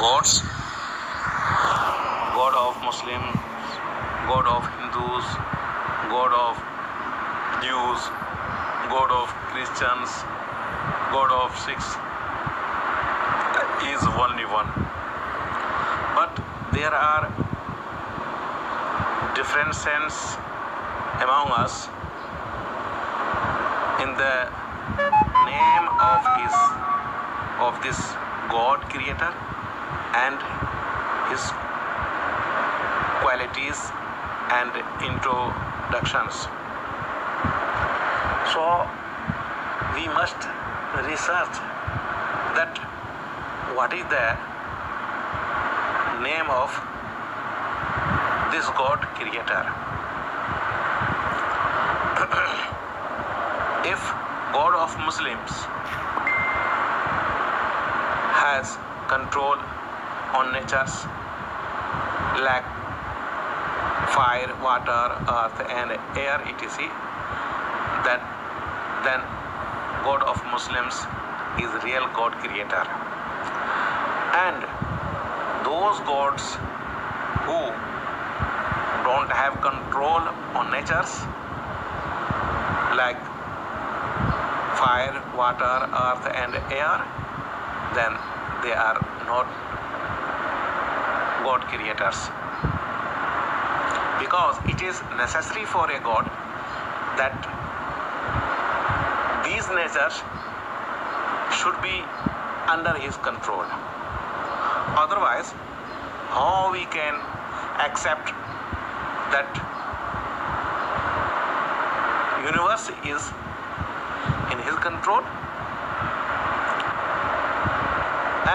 gods: God of Muslims, God of Hindus, God of Jews, God of Christians, God of Sikhs is only one. But there are differences among us in the name of this God creator and his qualities and introductions. So we must research that what is the name of this God creator. If God of Muslims has control on natures like fire, water, earth and air etc., then God of Muslims is real God creator. And those gods who don't have control on natures like fire, water, earth and air, then they are not God creators. Because it is necessary for a God that these natures should be under his control. Otherwise, how we can accept that universe is in his control?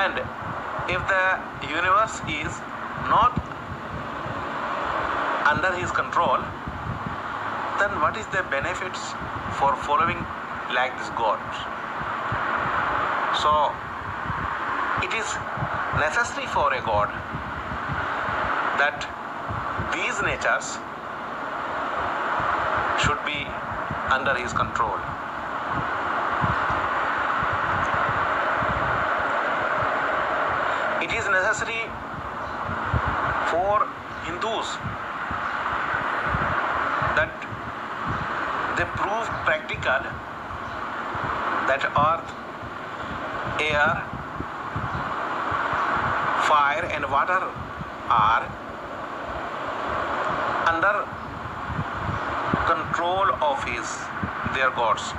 And if the universe is not under his control, then what is the benefits for following like this God? So it is necessary for a God that these natures should be under his control. It is necessary for Hindus that they prove practical that earth, air, fire and water are under control of their gods.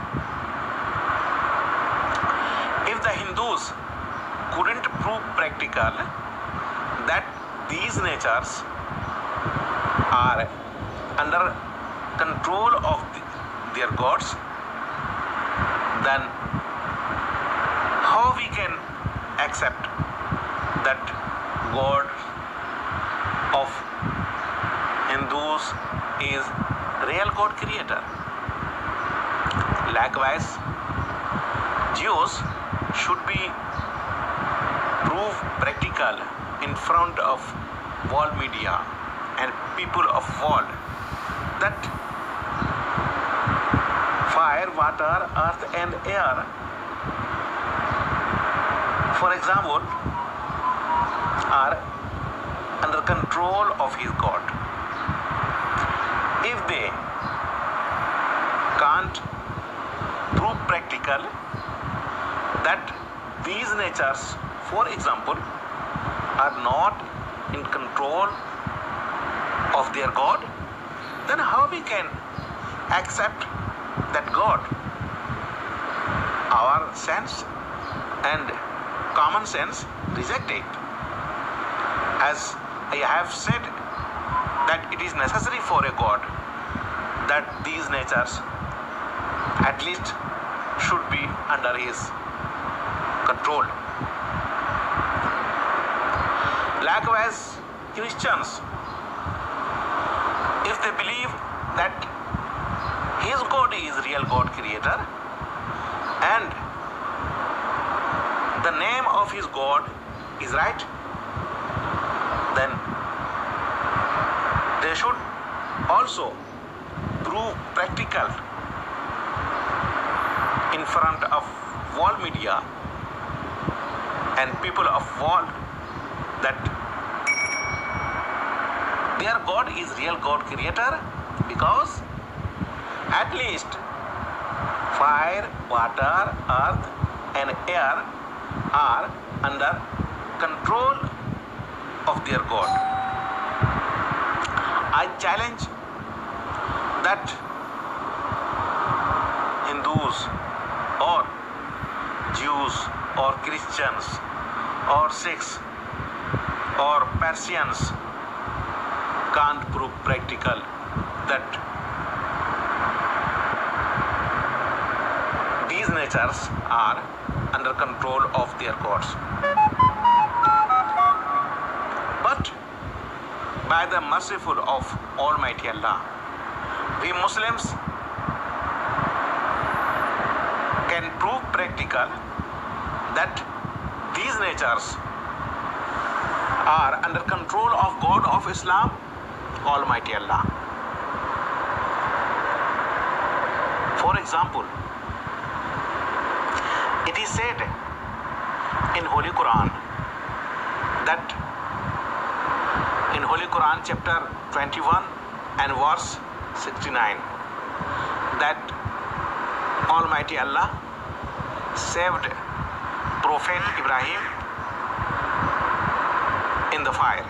If the Hindus couldn't prove practical that these natures are under control of their gods, then how we can accept that God of Hindus is real God creator? Likewise, Jews should be proved practical in front of world media and people of world that fire, water, earth and air, for example, are under control of his God. If they can't prove practical that these natures, for example, are not in control of their God, then how we can accept that God? Our sense and common sense reject it. As I have said that it is necessary for a God that these natures at least should be under his control. Likewise, Christians, if they believe that his God is real God creator and the name of his God is right, then they should also prove practical in front of world media and people of world that their God is real God creator, because at least fire, water, earth and air are under control of their God. I challenge that Hindus or Jews or Christians or Sikhs or Persians can't prove practical that these natures are under control of their gods. But by the merciful of Almighty Allah, we Muslims can prove practical that these natures are under control of God of Islam, Almighty Allah. For example, it is said in Holy Quran that in Holy Quran chapter 21 and verse 69 that Almighty Allah saved Prophet Ibrahim in the fire.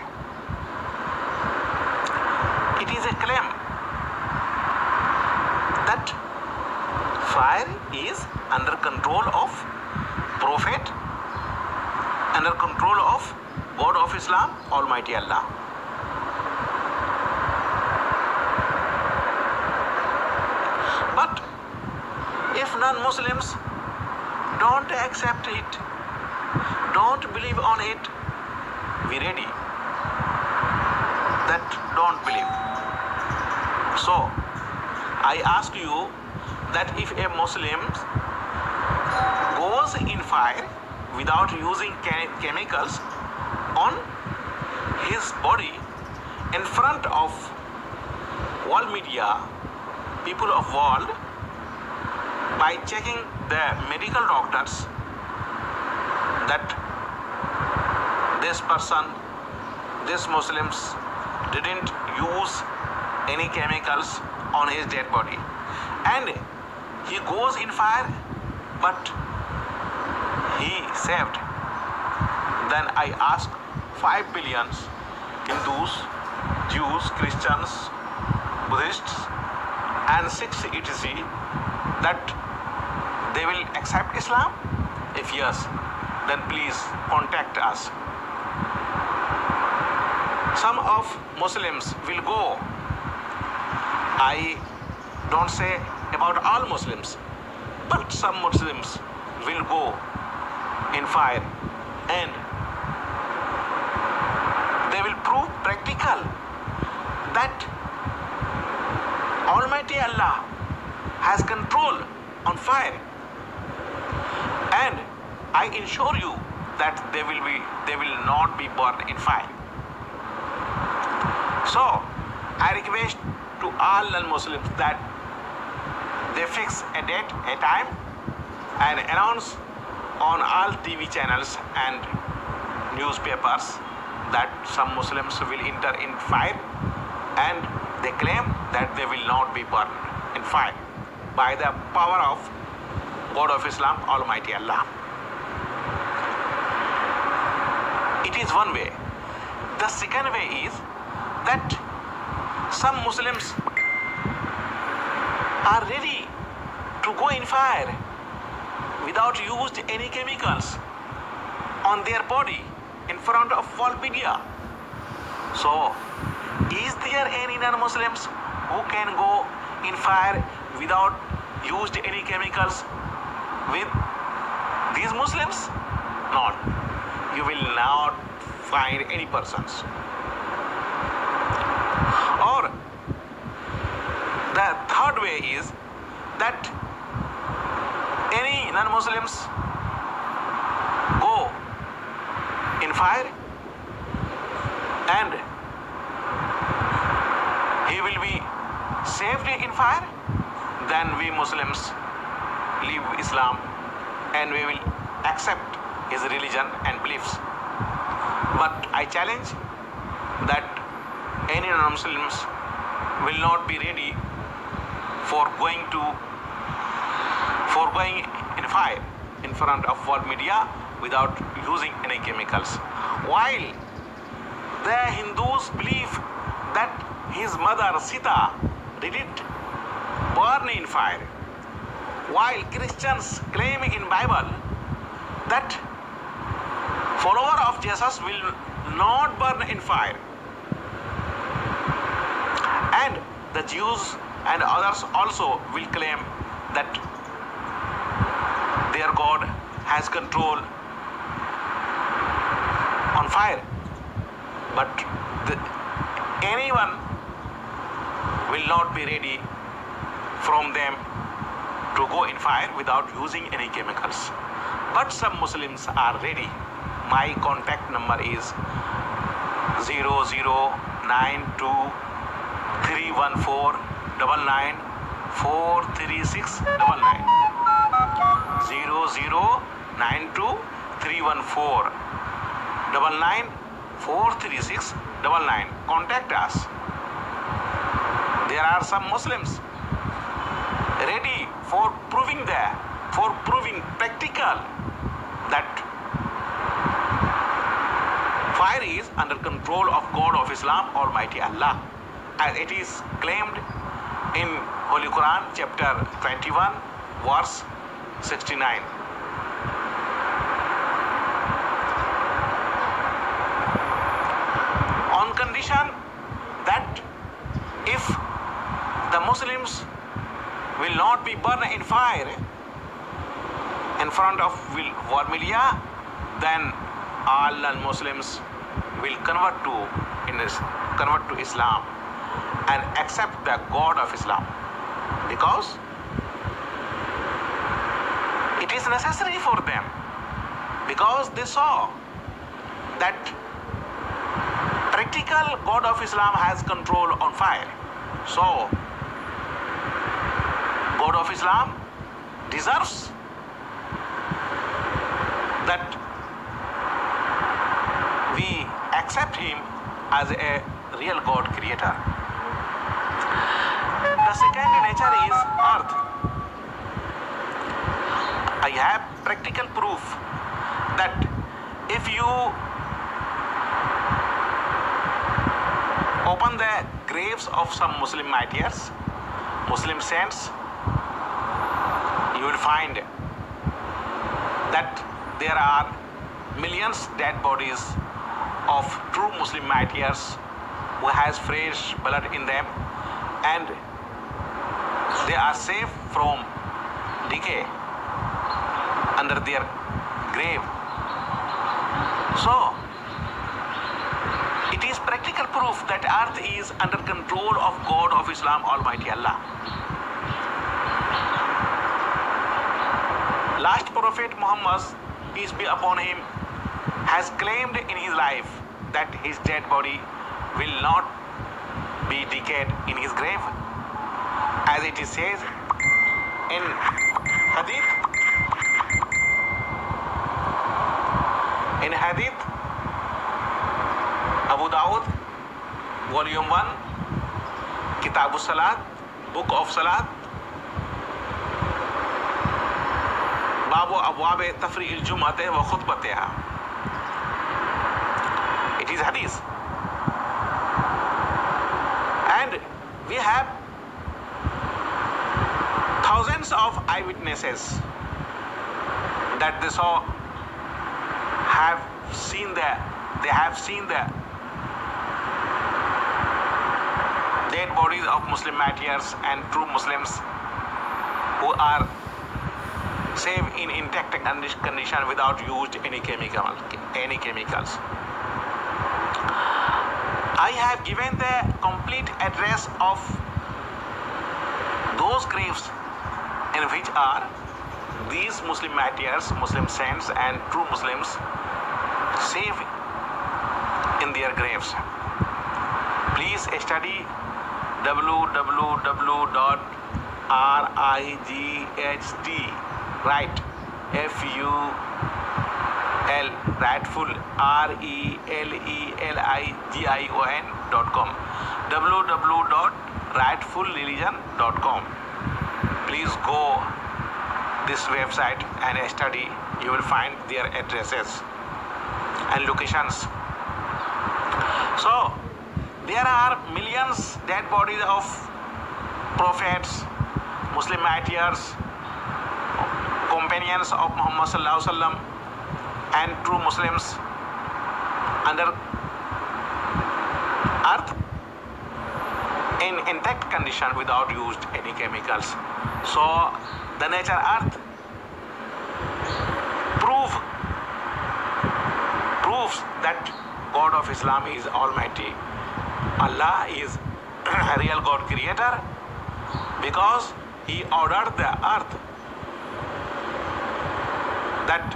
It is a claim that fire is under control of Prophet, under control of God of Islam, Almighty Allah. But if non-Muslims don't accept it, don't believe on it, we ready that don't believe. So I ask you that if a Muslim goes in fire without using chemicals on his body in front of world media, people of world, by checking the medical doctors that this person, this Muslims didn't use any chemicals on his dead body, and he goes in fire but he saved, then I ask 5 billion Hindus, Jews, Christians, Buddhists and Sikhs etc. that they will accept Islam? If yes, then please contact us. Some of Muslims will go, I don't say about all Muslims, but some Muslims will go in fire and they will prove practical that Almighty Allah has control on fire, and I assure you that they will not be burned in fire. So I request to all non-Muslims that they fix a date, a time and announce on all TV channels and newspapers that some Muslims will enter in fire, and they claim that they will not be burned in fire by the power of God of Islam, Almighty Allah. It is one way. The second way is that some Muslims are ready to go in fire without used any chemicals on their body in front of world media. So, is there any non-Muslims who can go in fire without used any chemicals with these Muslims? Not. You will not find any persons. Or the third way is that any non-Muslims go in fire and he will be saved in fire, then we Muslims leave Islam and we will accept his religion and beliefs. But I challenge that any non-Muslims will not be ready for going in fire in front of world media without using any chemicals. While the Hindus believe that his mother Sita didn't burn in fire, while Christians claim in Bible that follower of Jesus will not burn in fire, and the Jews and others also will claim that their God has control on fire, but anyone will not be ready from them to go in fire without using any chemicals. But some Muslims are ready. My contact number is 00923149943699. 00923149943699. Contact us. There are some Muslims ready for proving practical that fire is under control of God of Islam, Almighty Allah, as it is claimed in Holy Quran, chapter 21, verse 69. On condition that if the Muslims will not be burned in fire in front of world media, then all non-Muslims will convert to Islam and accept the God of Islam, because it is necessary for them, because they saw that practical God of Islam has control on fire. So God of Islam deserves that we accept him as a real God creator. The second nature is earth. I have practical proof that if you open the graves of some Muslim martyrs, Muslim saints, you will find that there are millions dead bodies of true Muslim martyrs who has fresh blood in them, and they are safe from decay under their grave. So it is practical proof that earth is under control of God of Islam, Almighty Allah. Last Prophet Muhammad, peace be upon him, has claimed in his life that his dead body will not be decayed in his grave, as it is says in Hadith. In Hadith, Abu Dawud, Volume 1, Kitab Salat, Book of Salat, Babu Abwabe Tafri'il Jum'ate wa Khutbateha. It is Hadith. And we have thousands of eyewitnesses that they have seen the dead bodies of Muslim martyrs and true Muslims who are safe in intact condition without used any chemicals. I have given the complete address of those graves in which are these Muslim martyrs, Muslim saints and true Muslims safe in their graves. Please study www.right, Releligion, RELELIGION.com, www.rightfulreligion.com. Please go this website and study. You will find their addresses and locations. So there are millions dead bodies of prophets, Muslim martyrs, companions of Muhammad sallallahu alaihi wasallam, and true Muslims under earth in intact condition without used any chemicals. So the nature earth proves that God of Islam is Almighty. Allah is a real God creator because He ordered the earth that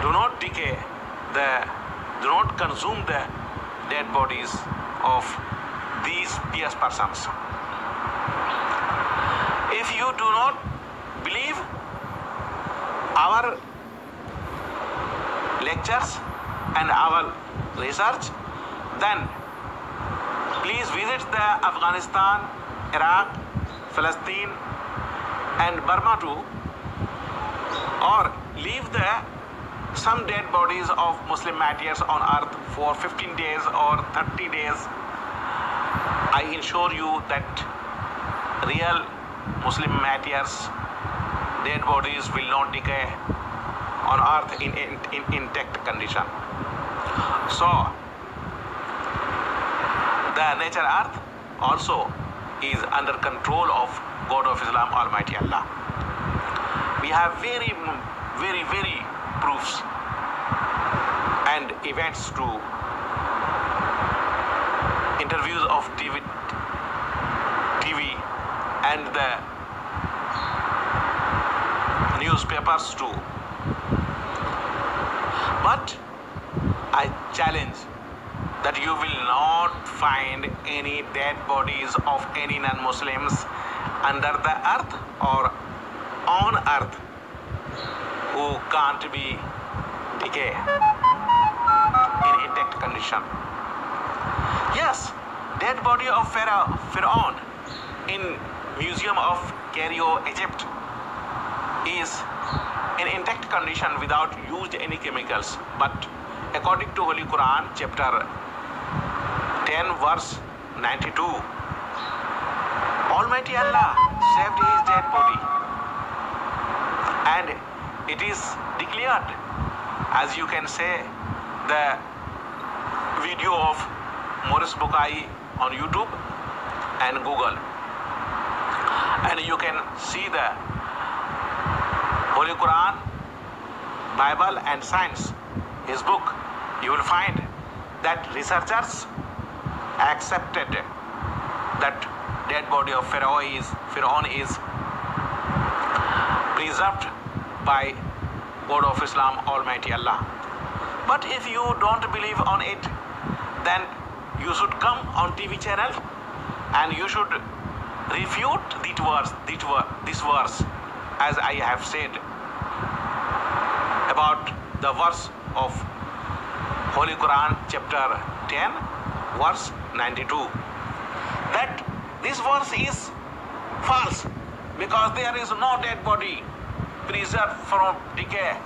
do not consume the dead bodies of these pious persons. If you do not believe our lectures and our research, then please visit the Afghanistan, Iraq, Palestine and Burma too, or leave some dead bodies of Muslim martyrs on earth for 15 days or 30 days. I assure you that real Muslim martyrs' dead bodies will not decay on earth in intact condition. So the nature earth also is under control of God of Islam, Almighty Allah. We have very proofs and events to interviews of TV and the newspapers too. But I challenge that you will not find any dead bodies of any non-Muslims under the earth or on earth who can't be decay in intact condition. Yes, dead body of Pharaoh in Museum of Cairo, Egypt is in intact condition without used any chemicals. But according to Holy Quran, chapter 10, verse 92, Almighty Allah saved his dead body, and it is declared, as you can say, the video of Morris Bukai on YouTube and Google, and you can see the Holy Quran, Bible and Science, his book. You will find that researchers accepted that dead body of Pharaoh is preserved by God of Islam, Almighty Allah. But if you don't believe on it, then you should come on TV channel and you should refute this verse, as I have said about the verse of Holy Quran, chapter 10, verse 92, that this verse is false because there is no dead body preserved from decay.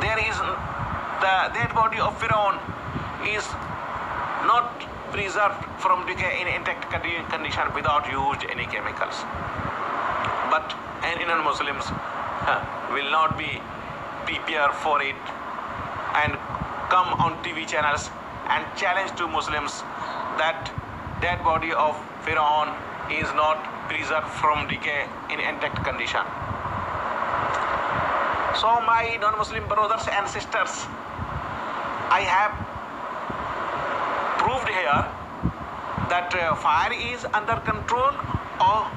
The dead body of Pharaoh is not preserved from decay in intact condition without used any chemicals. But non-Muslims will not be prepared for it and come on TV channels and challenge to Muslims that dead body of Pharaoh is not preserved from decay in intact condition. So my non-Muslim brothers and sisters, I have proved here that fire is under control of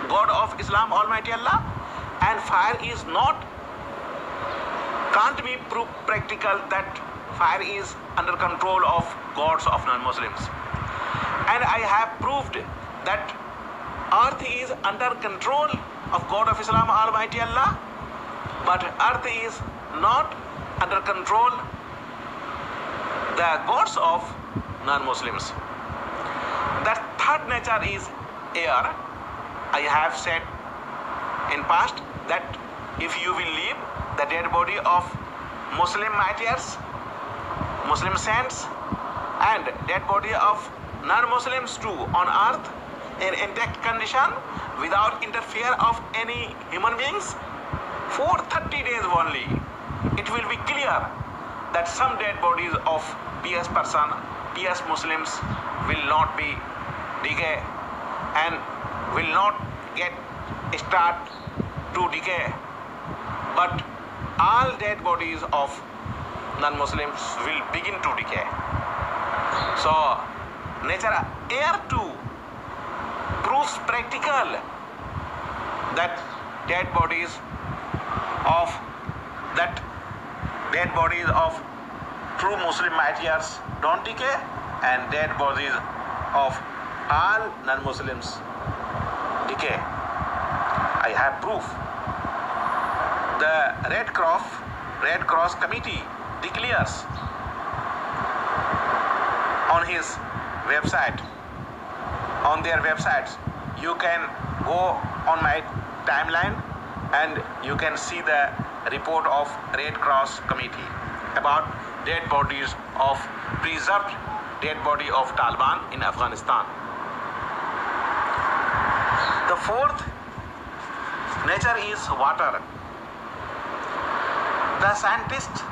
God of Islam, Almighty Allah, and fire is can't be proved practical that fire is under control of gods of non-Muslims. And I have proved that earth is under control of God of Islam, Almighty Allah, but earth is not under control the gods of non-Muslims. The third nature is air. I have said in past that if you will leave the dead body of Muslim martyrs, Muslim saints, and dead body of non-Muslims too on earth in intact condition without interfere of any human beings for 30 days only, it will be clear that some dead bodies of pious person, pious Muslims will not be decay and will not get start to decay, but all dead bodies of non-Muslims will begin to decay. So nature air too proves practical that dead bodies of true Muslim martyrs don't decay, and dead bodies of all non-Muslims decay. I have proof. The Red Cross Committee declares on his website, on their websites, you can go on my timeline and you can see the report of Red Cross Committee about dead bodies of preserved dead body of Taliban in Afghanistan. The fourth nature is water. The scientists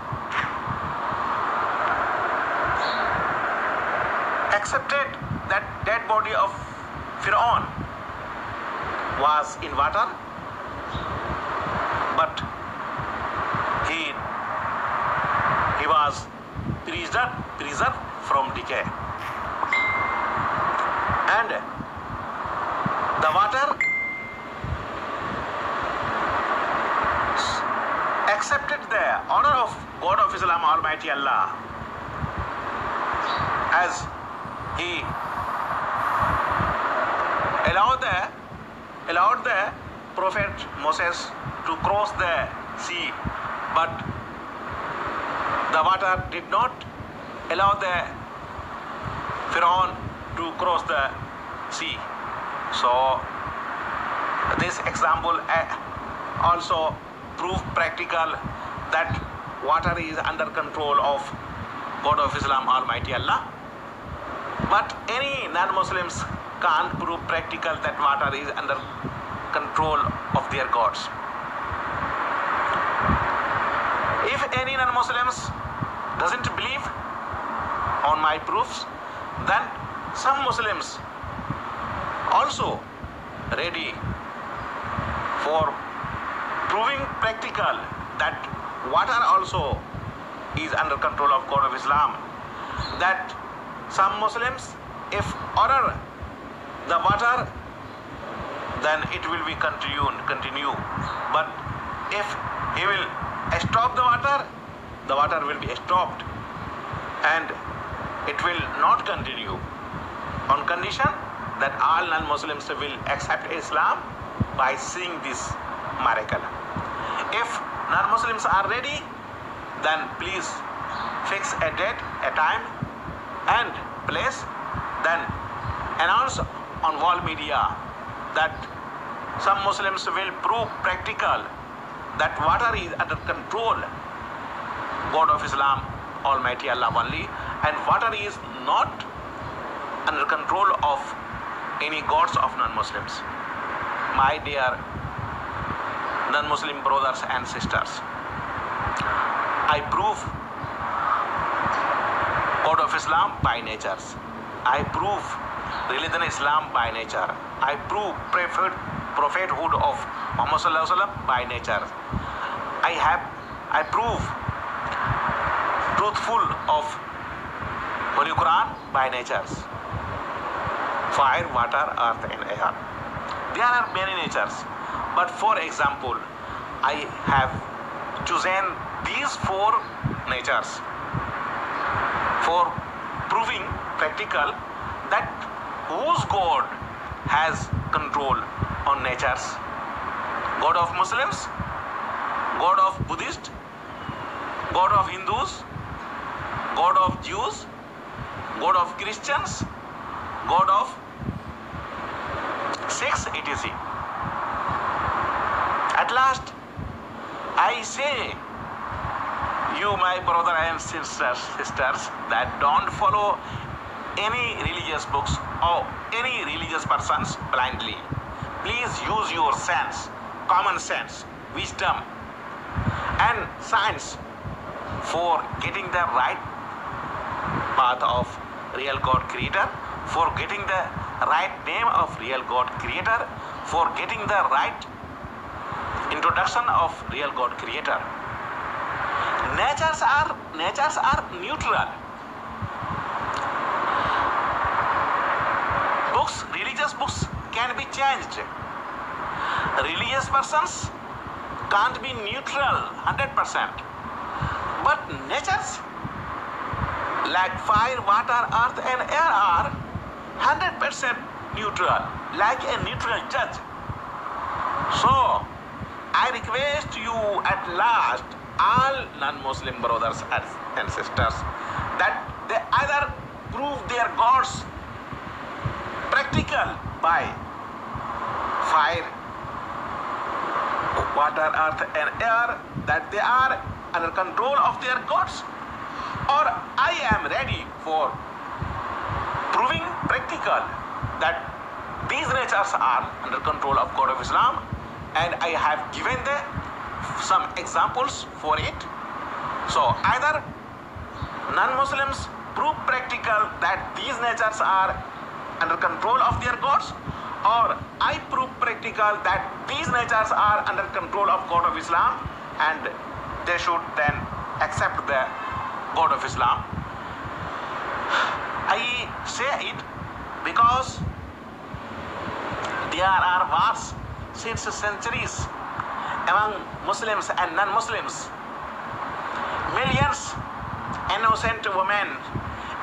accepted that dead body of Pharaoh was in water, but he was preserved from decay, and the water accepted the honor of God of Islam, Almighty Allah, as he allowed the Prophet Moses to cross the sea, but the water did not allow the Pharaoh to cross the sea. So this example also prove practical that water is under control of God of Islam, Almighty Allah. But any non-Muslims can't prove practical that water is under control of their gods. If any non-Muslims doesn't believe on my proofs, then some Muslims also ready for proving practical that water also is under control of God of Islam. That some Muslims, if order the water, then it will be continue. But if he will stop the water will be stopped, and it will not continue on condition that all non-Muslims will accept Islam by seeing this miracle. If non-Muslims are ready, then please fix a date, a time and place, then announce on wall media that some Muslims will prove practical that water is under control God of Islam, Almighty Allah only, and water is not under control of any gods of non-Muslims. My dear non-Muslim brothers and sisters, I prove God of Islam by nature. I prove religion Islam by nature. I prove prophethood of Muhammad Sallallahu Alaihi Wasallam by nature. I prove truthful of Holy Quran by nature. Fire, water, earth and air. There are many natures, but for example, I have chosen these four natures for proving practical that whose God has control on natures. God of Muslims, God of Buddhists, God of Hindus, God of Jews, God of Christians, God of Sikhs, etc. At last, I say, you, my brother and sisters, that don't follow any religious books or any religious persons blindly. Please use your sense, common sense, wisdom, and science for getting the right path of real God Creator, for getting the right name of real God Creator, for getting the right introduction of real God Creator. Natures are neutral. Religious books can be changed. Religious persons can't be neutral 100%. But natures like fire, water, earth and air are 100% neutral, like a neutral judge. So, I request you at last, all non-Muslim brothers and sisters, that they either prove their gods practical by fire, water, earth and air, that they are under control of their gods, or I am ready for proving practical that these natures are under control of God of Islam, and I have given some examples for it. So either non-Muslims prove practical that these natures are under control of their gods, or I prove practical that these natures are under control of God of Islam, and they should then accept the God of Islam. I say it because there are wars since centuries among Muslims and non-Muslims. Millions innocent women,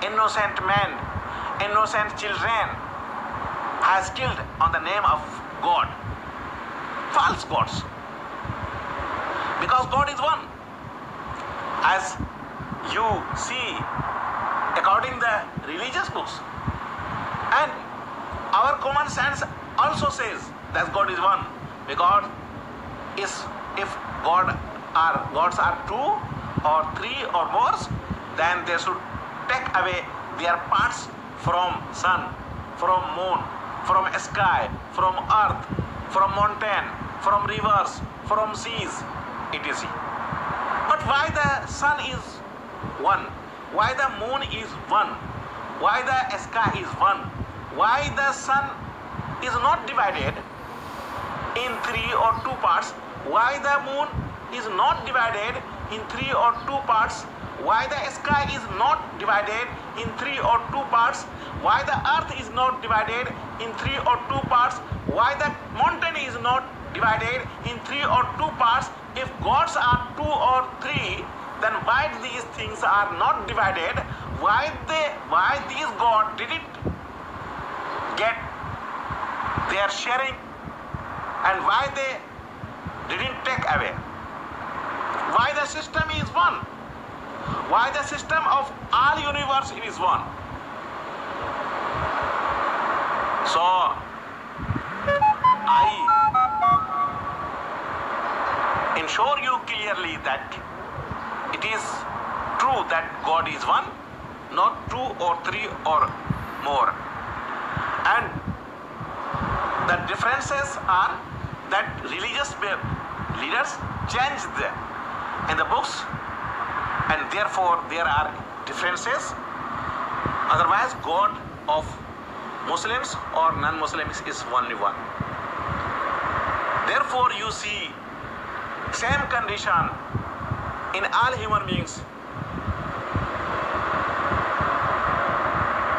innocent men, innocent children has killed on the name of God, false gods, because God is one. As you see according the religious books, and our common sense also says that God is one, because if gods are two or three or more, then they should take away their parts from sun, from moon, from sky, from earth, from mountain, from rivers, from seas, etc. But why the sun is one? Why the moon is one? Why the sky is one? Why the sun is not divided in 3 or 2 parts? Why the moon is not divided in 3 or 2 parts? Why the sky is not divided in 3 or 2 parts? Why the earth is not divided in 3 or 2 parts? Why the mountain is not divided in 3 or 2 parts? If gods are 2 or 3, then why these things are not divided? Why these gods didn't get their sharing, and why they didn't take away? Why the system is one? Why the system of all universe is one? So I ensure you clearly that it is true that God is one, not 2 or 3 or more. And the differences are that religious leaders changed in the books, and therefore there are differences. Otherwise, God of Muslims or non-Muslims is only one. Therefore, you see same condition in all human beings.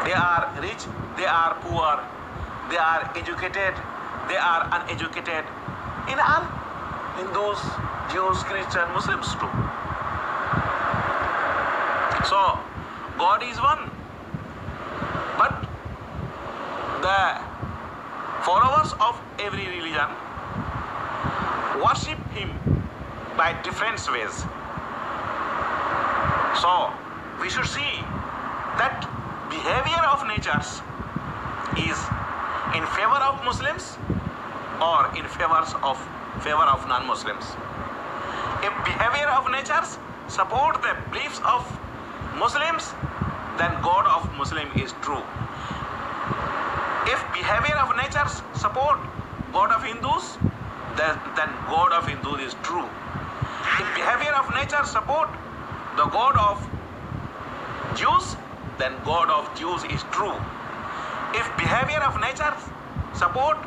They are rich, they are poor, they are educated, they are uneducated. In all, Hindus, Jews, Christians, Muslims too. So, God is one. But the followers of every religion worship him by different ways. So we should see that behavior of natures is in favor of Muslims or in favor of non-Muslims. If behavior of natures support the beliefs of Muslims, then God of Muslim is true. If behavior of natures support God of Hindus, then God of Hindus is true. If behavior of nature support the God of Jews, then God of Jews is true. If behavior of nature support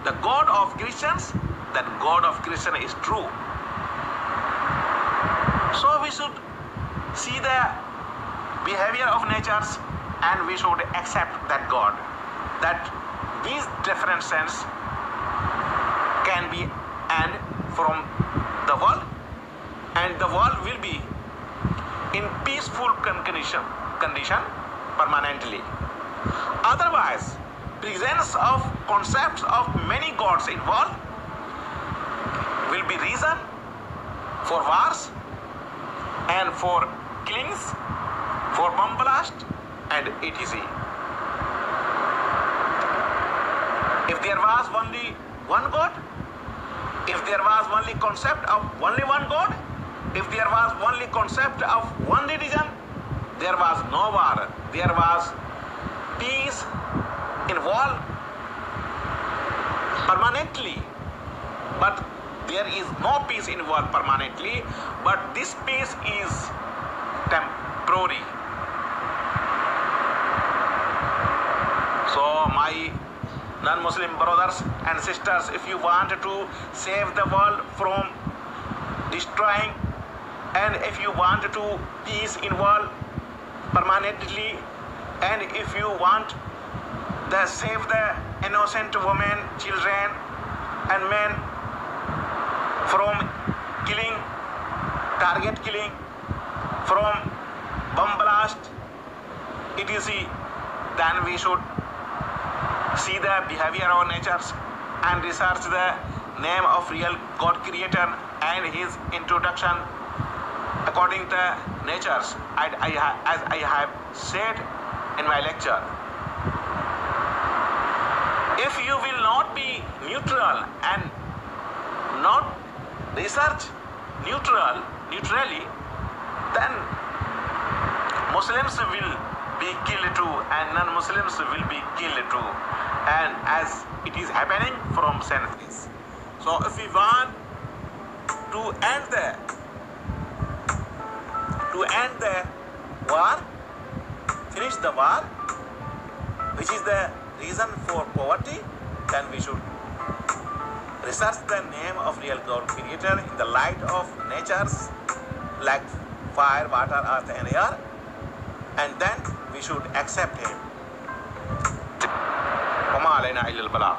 the God of Christians, then God of Christian is true. So we should see the behavior of natures and we should accept that God, that these different sense can be and from the world, and the world will be in peaceful condition permanently. Otherwise, presence of concepts of many gods in world will be reason for wars and for killings, for bomb blast and etc. If there was only one God, if there was only concept of only one God, if there was only concept of one religion, there was no war, there was peace in world permanently. But there is no peace in world permanently, but this peace is temporary. So my non-Muslim brothers and sisters, if you want to save the world from destroying, and if you want to peace in world permanently, and if you want to save the innocent women, children and men from killing, target killing, from bomb blast, etc., then we should see the behavior of natures and research the name of real God creator and his introduction according to natures, as I have said in my lecture. If you will not be neutral and not research neutrally, then Muslims will be killed too and non-Muslims will be killed too, and as it is happening from centuries. So if we want to end the war, finish the war, which is the reason for poverty, then we should research the name of real God creator in the light of natures like fire, water, earth and air, and then we should accept him. وما علينا إلا البلاغ.